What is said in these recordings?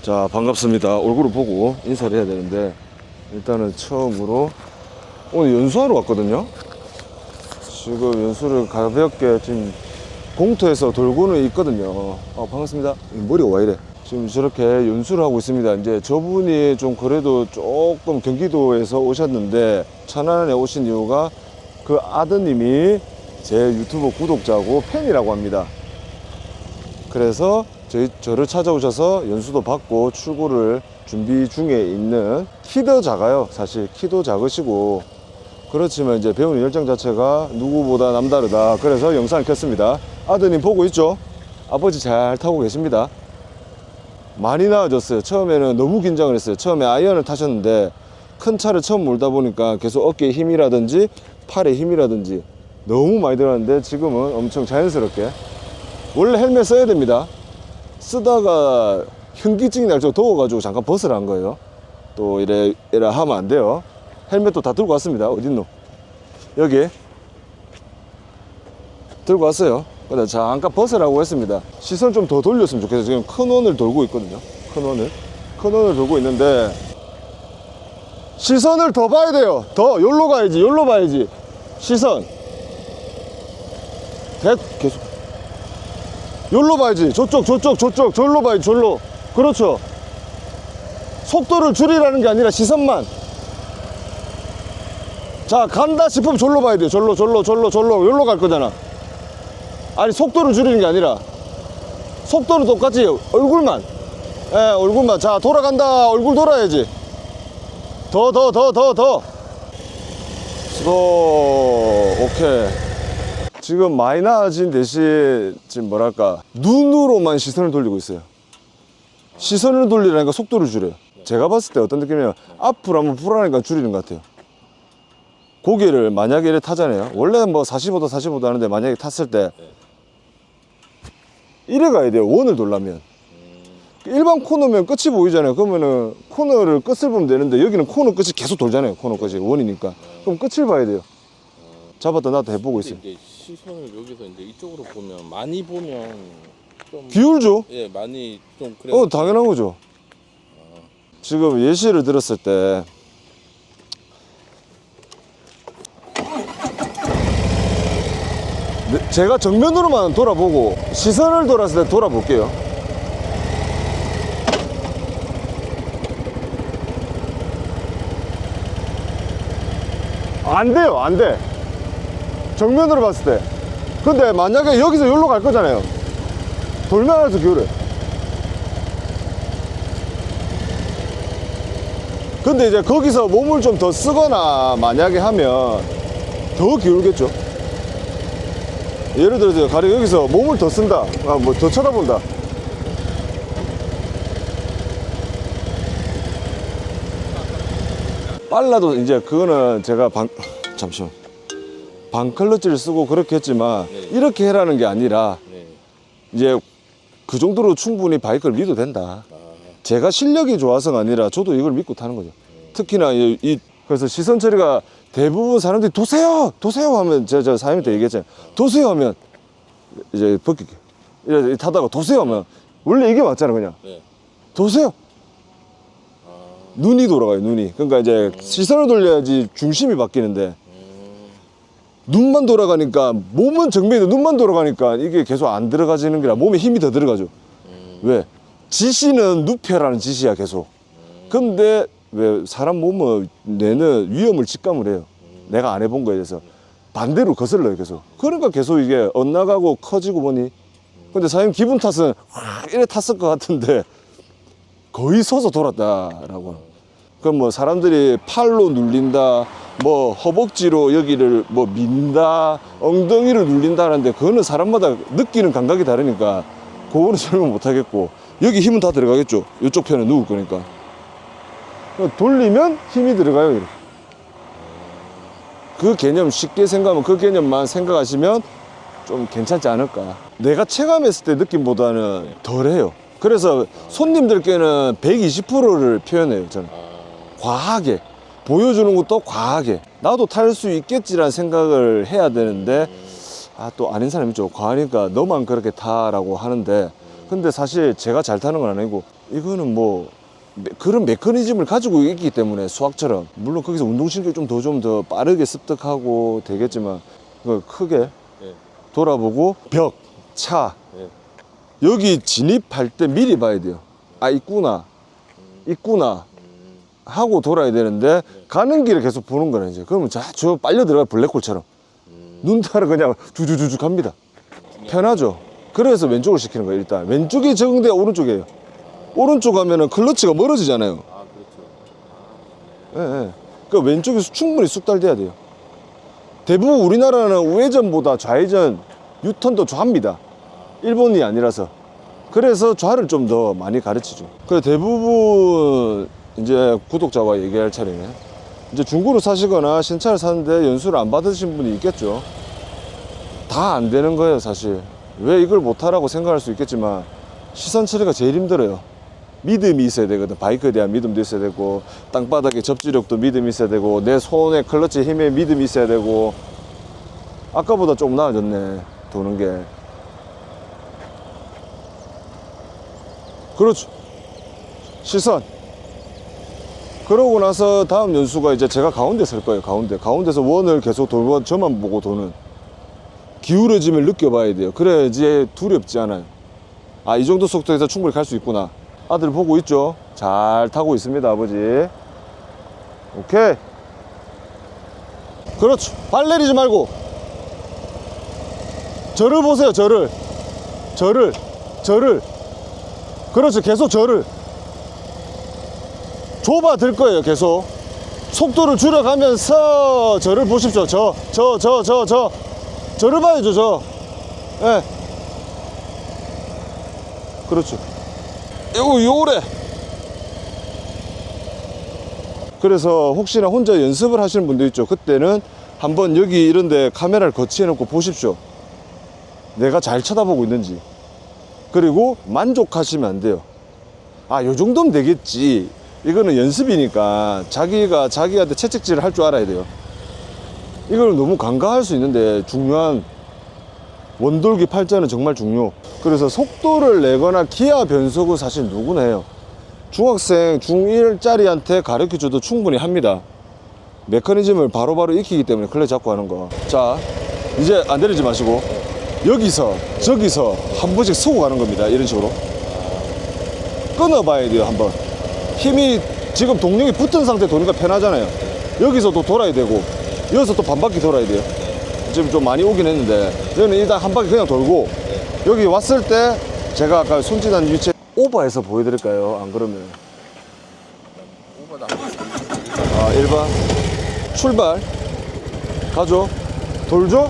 자, 반갑습니다. 얼굴을 보고 인사를 해야 되는데 일단은 처음으로 오늘 연수하러 왔거든요. 지금 연수를 가볍게 지금 공터에서 돌고는 있거든요. 반갑습니다. 머리가 와 이래. 지금 저렇게 연수를 하고 있습니다. 이제 저분이 좀 그래도 조금 경기도에서 오셨는데 천안에 오신 이유가 그 아드님이 제 유튜브 구독자고 팬이라고 합니다. 그래서 저를 찾아오셔서 연수도 받고 출고를 준비 중에 있는, 키도 작아요. 사실 키도 작으시고 그렇지만 이제 배우는 열정 자체가 누구보다 남다르다. 그래서 영상을 켰습니다. 아드님 보고 있죠? 아버지 잘 타고 계십니다. 많이 나아졌어요. 처음에는 너무 긴장을 했어요. 처음에 아이언을 타셨는데 큰 차를 처음 몰다 보니까 계속 어깨에 힘이라든지 팔에 힘이라든지 너무 많이 들었는데 지금은 엄청 자연스럽게. 원래 헬멧 써야 됩니다. 쓰다가 현기증이 날 정도 더워가지고 잠깐 벗으라는 거예요. 또 이래 하면 안 돼요. 헬멧도 다 들고 왔습니다. 어딨노? 여기 들고 왔어요. 근데 잠깐 벗으라고 했습니다. 시선 좀 더 돌렸으면 좋겠어요. 지금 큰 원을 돌고 있거든요. 큰 원을 돌고 있는데 시선을 더 봐야 돼요. 더 여기로 가야지. 여기로 봐야지. 시선 계속 여기로 봐야지. 저쪽 저기로 봐야지. 저기로. 그렇죠. 속도를 줄이라는 게 아니라 시선만. 자, 간다 싶으면 절로 봐야 돼요. 절로 여기로 갈 거잖아. 아니, 속도를 줄이는 게 아니라 속도는 똑같이 얼굴만. 얼굴만. 자, 돌아간다. 얼굴 돌아야지. 더 스톱. 오케이. 지금 많이 나아진 대신 지금 뭐랄까 눈으로만 시선을 돌리고 있어요. 시선을 돌리라니까 속도를 줄여요. 제가 봤을 때 어떤 느낌이냐면 앞으로 한번 불안하니까 줄이는 것 같아요. 고개를 만약에 이렇게 타잖아요. 원래 뭐 45도 하는데 만약에 탔을 때 이래 가야 돼요. 원을 돌려면. 일반 코너면 끝이 보이잖아요. 그러면은 코너를 끝을 보면 되는데 여기는 코너 끝이 계속 돌잖아요. 코너 끝이 원이니까. 그럼 끝을 봐야 돼요. 잡았다 나도 해보고 있어요. 이제 시선을 여기서 이제 이쪽으로 보면 많이 보면 좀 기울죠? 예, 많이 좀 그래. 당연한 거죠. 지금 예시를 들었을 때 제가 정면으로만 돌아보고 시선을 돌았을 때 돌아볼게요. 안 돼요. 안 돼. 정면으로 봤을 때. 근데 만약에 여기서 여기로 갈 거잖아요. 돌면서 기울어요. 근데 이제 거기서 몸을 좀 더 쓰거나 만약에 하면 더 기울겠죠. 예를 들어서 가령 여기서 몸을 더 쓴다. 뭐 더 쳐다본다. 빨라도 이제 그거는 제가 잠시만. 반클러치를 쓰고 그렇게 했지만 네. 이렇게 해라는 게 아니라 네. 이제 그 정도로 충분히 바이크를 믿어도 된다. 제가 실력이 좋아서가 아니라 저도 이걸 믿고 타는 거죠. 특히나 그래서 시선 처리가 대부분 사람들이 도세요 하면 제가 사장님한테 얘기했잖아요. 도세요 하면 이제 벗길게. 이래 타다가 도세요 하면 원래 이게 맞잖아. 그냥 네. 도세요. 눈이 돌아가요. 눈이. 그러니까 이제 시선을 돌려야지 중심이 바뀌는데 눈만 돌아가니까, 몸은 정면인데 눈만 돌아가니까 이게 계속 안 들어가지는 게 아니라 몸에 힘이 더 들어가죠. 왜? 지시는 눕혀라는 지시야 계속. 근데 왜 사람 몸은 뇌는 위험을 직감을 해요. 내가 안 해본 거에 대해서 반대로 거슬러요 계속. 그러니까 계속 이게 엇나가고 커지고 보니. 근데 사장님 기분 탓은 확 이래 탔을 것 같은데 거의 서서 돌았다라고. 그럼 뭐 사람들이 팔로 눌린다, 뭐 허벅지로 여기를 뭐 민다, 엉덩이를 눌린다는데 그거는 사람마다 느끼는 감각이 다르니까 그거는 설명 못 하겠고, 여기 힘은 다 들어가겠죠. 이쪽 편에 누울 거니까. 돌리면 힘이 들어가요. 이렇게. 그 개념 쉽게 생각하면, 그 개념만 생각하시면 좀 괜찮지 않을까. 내가 체감했을 때 느낌보다는 덜해요. 그래서 손님들께는 120%를 표현해요. 저는 과하게 보여주는 것도 과하게. 나도 탈 수 있겠지라는 생각을 해야 되는데 또 아닌 사람이 있죠. 과하니까 너만 그렇게 타라고 하는데, 근데 사실 제가 잘 타는 건 아니고 이거는 뭐 그런 메커니즘을 가지고 있기 때문에 수학처럼 물론 거기서 운동신경이 좀 더 빠르게 습득하고 되겠지만 그걸 크게 네. 돌아보고 벽, 차 네. 여기 진입할 때 미리 봐야 돼요. 아 있구나 하고 돌아야 되는데 가는 길에 계속 보는 거네 이제. 그러면 저 빨려 들어가 블랙홀처럼 눈 따라 그냥 주주주주 갑니다. 편하죠. 그래서 왼쪽을 시키는 거예요. 일단 왼쪽이 적응돼 오른쪽이에요. 오른쪽 가면은 클러치가 멀어지잖아요. 아 그렇죠. 예, 예. 그 왼쪽에서 충분히 쑥달돼야 돼요. 대부분 우리나라는 우회전보다 좌회전 유턴도 좌입니다. 일본이 아니라서. 그래서 좌를 좀 더 많이 가르치죠. 그 대부분 이제 구독자와 얘기할 차례네. 이제 중고로 사시거나 신차를 사는데 연수를 안 받으신 분이 있겠죠. 다 안 되는 거예요, 사실. 왜 이걸 못하라고 생각할 수 있겠지만 시선 처리가 제일 힘들어요. 믿음이 있어야 되거든. 바이크에 대한 믿음도 있어야 되고 땅바닥의 접지력도 믿음이 있어야 되고 내 손의 클러치 힘에 믿음이 있어야 되고 아까보다 좀 나아졌네, 도는 게. 그렇죠. 시선. 그러고 나서 다음 연수가 이제 제가 가운데 설 거예요. 가운데서 원을 계속 돌고 저만 보고 도는 기울어짐을 느껴봐야 돼요. 그래야지 두렵지 않아요. 아, 이 정도 속도에서 충분히 갈 수 있구나. 아들 보고 있죠? 잘 타고 있습니다, 아버지. 오케이. 그렇죠. 발 내리지 말고 저를 보세요. 저를 그렇죠. 계속 저를 좁아들 거예요. 계속 속도를 줄여가면서 저를 보십시오. 저를 봐야죠. 예. 그렇죠. 요래. 그래서 혹시나 혼자 연습을 하시는 분도 있죠. 그때는 한번 여기 이런데 카메라를 거치해 놓고 보십시오. 내가 잘 쳐다보고 있는지. 그리고 만족하시면 안 돼요. 아, 요 정도면 되겠지. 이거는 연습이니까 자기가 자기한테 채찍질을 할 줄 알아야 돼요. 이걸 너무 간과할 수 있는데 중요한 원돌기 팔자는 정말 중요. 그래서 속도를 내거나 기아 변속은 사실 누구나 해요. 중학생 중1짜리한테 가르쳐줘도 충분히 합니다. 메커니즘을 바로바로 익히기 때문에 클러치 잡고 하는 거. 자, 이제 안 내리지 마시고 여기서 저기서 한 번씩 서고 가는 겁니다. 이런 식으로 끊어봐야 돼요. 한번 힘이 지금 동력이 붙은 상태 도니까 편하잖아요. 여기서도 돌아야 되고 여기서 또 반바퀴 돌아야 돼요. 지금 좀 많이 오긴 했는데 여기는 일단 한 바퀴 그냥 돌고 여기 왔을 때 제가 아까 손짓한 위치에 오버해서 보여드릴까요? 안 그러면 오버다. 아, 1번 출발 가죠. 돌죠.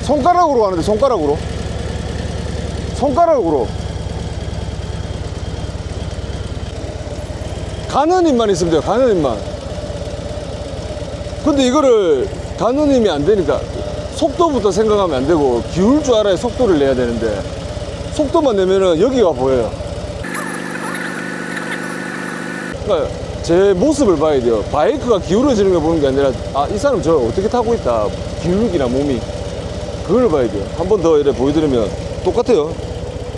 손가락으로 가는데 손가락으로 가는 힘만 있으면 돼요. 가는 힘만. 근데 이거를 가는 힘이 안 되니까 속도부터 생각하면 안 되고 기울 줄 알아야 속도를 내야 되는데 속도만 내면은 여기가 보여요. 그러니까 제 모습을 봐야 돼요. 바이크가 기울어지는 걸 보는 게 아니라 아, 이 사람 저 어떻게 타고 있다. 기울기나 몸이 그걸 봐야 돼요. 한 번 더 이렇게 보여드리면 똑같아요.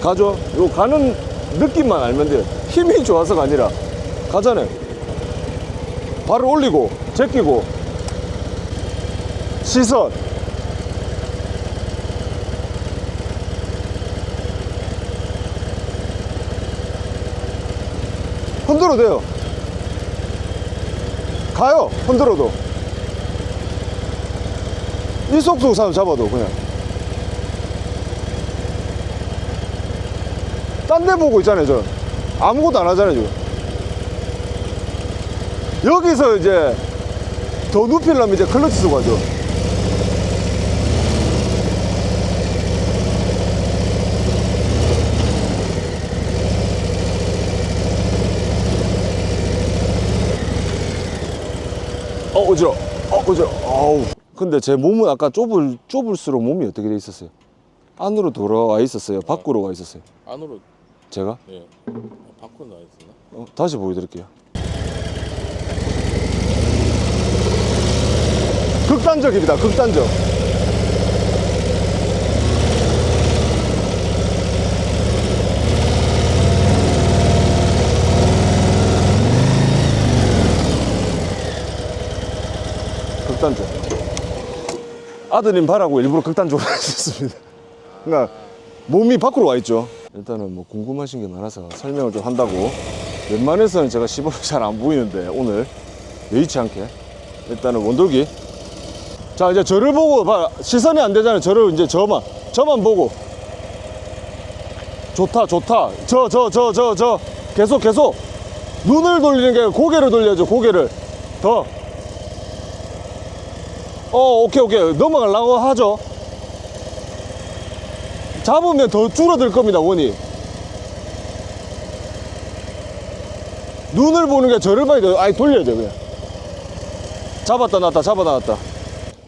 가죠. 요 가는 느낌만 알면 돼요. 힘이 좋아서가 아니라 가잖아요. 발을 올리고 제끼고 시선 흔들어도 돼요. 가요. 흔들어도 이 속도 사람 잡아도 그냥 딴 데 보고 있잖아요. 저 아무것도 안 하잖아요. 지금 여기서 이제 더 눕히려면 이제 클러치 쓰고 하죠. 어지러워. 어우. 근데 제 몸은 아까 좁을수록 몸이 어떻게 돼 있었어요? 안으로 돌아와 있었어요? 밖으로 와 있었어요? 안으로. 제가? 예. 밖으로 나와 있었나? 다시 보여드릴게요. 극단적입니다. 극단적. 극단적. 아드님 바라고 일부러 극단적으로 하셨습니다. 그러니까 몸이 밖으로 와 있죠. 일단은 뭐 궁금하신 게 많아서 설명을 좀 한다고. 웬만해서는 제가 시범이 잘 안 보이는데 오늘 여의치 않게 일단은 원돌기. 자, 이제 저를 보고 봐. 시선이 안 되잖아요. 저를 이제 저만 보고. 좋다. 저 계속 눈을 돌리는 게 아니라 고개를 돌려야죠. 고개를 더. 오케이 넘어가려고 하죠. 잡으면 더 줄어들 겁니다. 원이 눈을 보는 게 저를 봐야 돼요. 아예 돌려야 돼요. 그냥 잡았다 놨다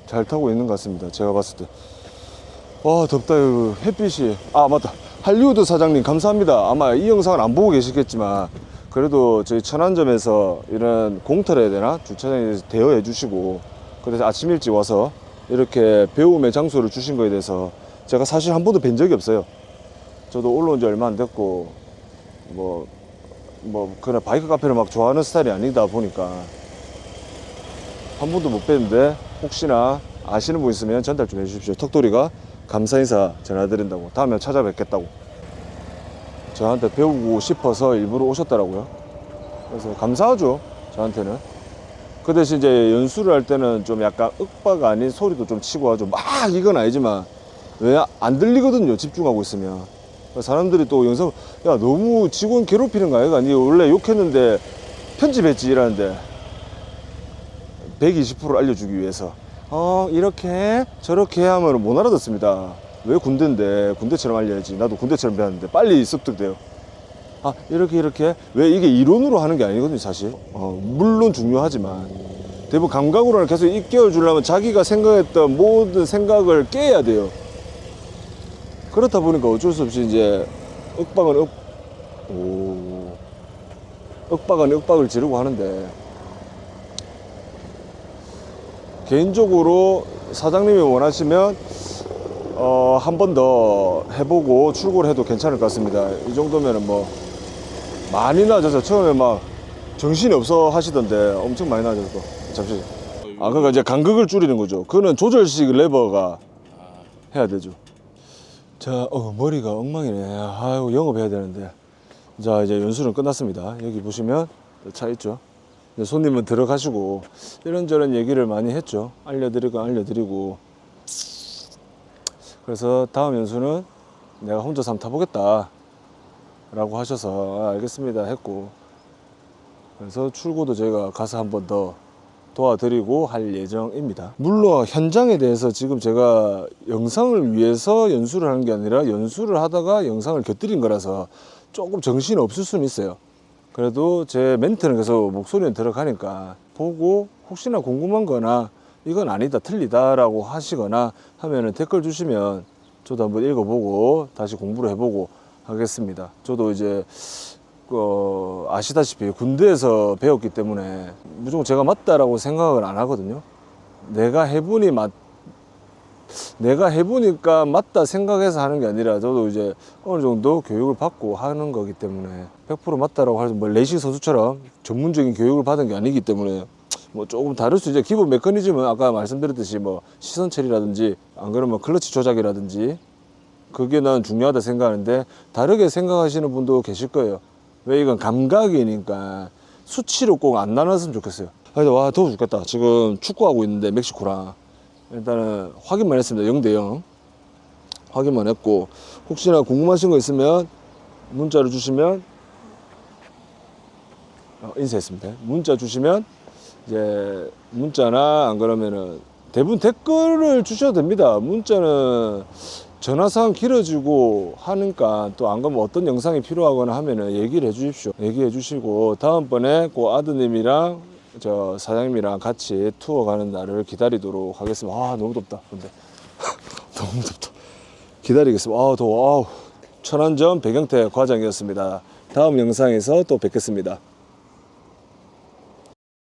잘 타고 있는 것 같습니다. 제가 봤을 때. 와, 덥다. 이거 햇빛이. 아, 맞다. 할리우드 사장님 감사합니다. 아마 이 영상을 안 보고 계시겠지만 그래도 저희 천안점에서 이런 공터를 해야 되나 주차장에 대여해 주시고, 그래서 아침 일찍 와서 이렇게 배움의 장소를 주신 거에 대해서 제가 사실 한 번도 뵌 적이 없어요. 저도 올라온 지 얼마 안 됐고 그런 바이크 카페를 막 좋아하는 스타일이 아니다 보니까 한 번도 못 뵀는데 혹시나 아시는 분 있으면 전달 좀 해주십시오. 턱돌이가 감사 인사 전해드린다고, 다음에 찾아뵙겠다고 저한테 배우고 싶어서 일부러 오셨더라고요. 그래서 감사하죠, 저한테는. 그 대신 이제 연수를 할 때는 좀 약간 윽박 아닌 소리도 좀 치고 하죠. 막 이건 아니지만 왜 안 들리거든요, 집중하고 있으면. 사람들이 또 영상, 야 너무 직원 괴롭히는 거 아이가? 니 원래 욕했는데 편집했지 이러는데 120% 알려주기 위해서 이렇게 저렇게 하면 못 알아듣습니다. 왜 군대인데 군대처럼 알려야지. 나도 군대처럼 배웠는데 빨리 습득돼요. 이렇게 왜 이게 이론으로 하는 게 아니거든요, 사실. 물론 중요하지만 대부분 감각으로는 계속 입겨 주려면 자기가 생각했던 모든 생각을 깨야 돼요. 그렇다 보니까 어쩔 수 없이 이제 윽박은 윽박을 지르고 하는데, 개인적으로 사장님이 원하시면 한 번 더 해보고 출고를 해도 괜찮을 것 같습니다. 이 정도면은 뭐 많이 나아져서 처음에 막 정신이 없어 하시던데 엄청 많이 나아져서. 잠시. 그러니까 이제 간극을 줄이는 거죠. 그거는 조절식 레버가 해야 되죠. 자, 머리가 엉망이네. 아이고, 영업해야 되는데. 자, 이제 연수는 끝났습니다. 여기 보시면 차 있죠. 이제 손님은 들어가시고 이런저런 얘기를 많이 했죠. 알려드리고. 그래서 다음 연수는 내가 혼자서 한번 타보겠다 라고 하셔서 알겠습니다 했고, 그래서 출고도 저희가 가서 한번 더 도와드리고 할 예정입니다. 물론 현장에 대해서 지금 제가 영상을 위해서 연수를 하는 게 아니라 연수를 하다가 영상을 곁들인 거라서 조금 정신이 없을 수는 있어요. 그래도 제 멘트는 계속 목소리는 들어가니까 보고 혹시나 궁금한 거나 이건 아니다 틀리다 라고 하시거나 하면은 댓글 주시면 저도 한번 읽어보고 다시 공부를 해보고 하겠습니다. 저도 이제 아시다시피 군대에서 배웠기 때문에 무조건 제가 맞다라고 생각을 안 하거든요. 내가 해보니까 맞다 생각해서 하는 게 아니라 저도 이제 어느 정도 교육을 받고 하는 거기 때문에 100% 맞다라고 하면 뭐 레이싱 선수처럼 전문적인 교육을 받은 게 아니기 때문에 뭐 조금 다를 수 있죠. 기본 메커니즘은 아까 말씀드렸듯이 뭐 시선 처리라든지 안 그러면 클러치 조작이라든지 그게 난 중요하다 생각하는데, 다르게 생각하시는 분도 계실 거예요. 왜 이건 감각이니까 수치로 꼭 안 나눴으면 좋겠어요. 와, 더워 죽겠다. 지금 축구하고 있는데 멕시코랑 일단은 확인만 했습니다. 0대0 확인만 했고, 혹시나 궁금하신 거 있으면 문자를 주시면 인사했습니다. 문자 주시면 이제 문자나 안 그러면은 대부분 댓글을 주셔도 됩니다. 문자는 전화상 길어지고 하니까 또 안 가면 어떤 영상이 필요하거나 하면은 얘기를 해 주십시오. 얘기해 주시고 다음번에 그 아드님이랑 저 사장님이랑 같이 투어 가는 날을 기다리도록 하겠습니다. 너무 덥다. 근데 너무 덥다. 기다리겠습니다. 더워. 천안점 백영태 과장이었습니다. 다음 영상에서 또 뵙겠습니다.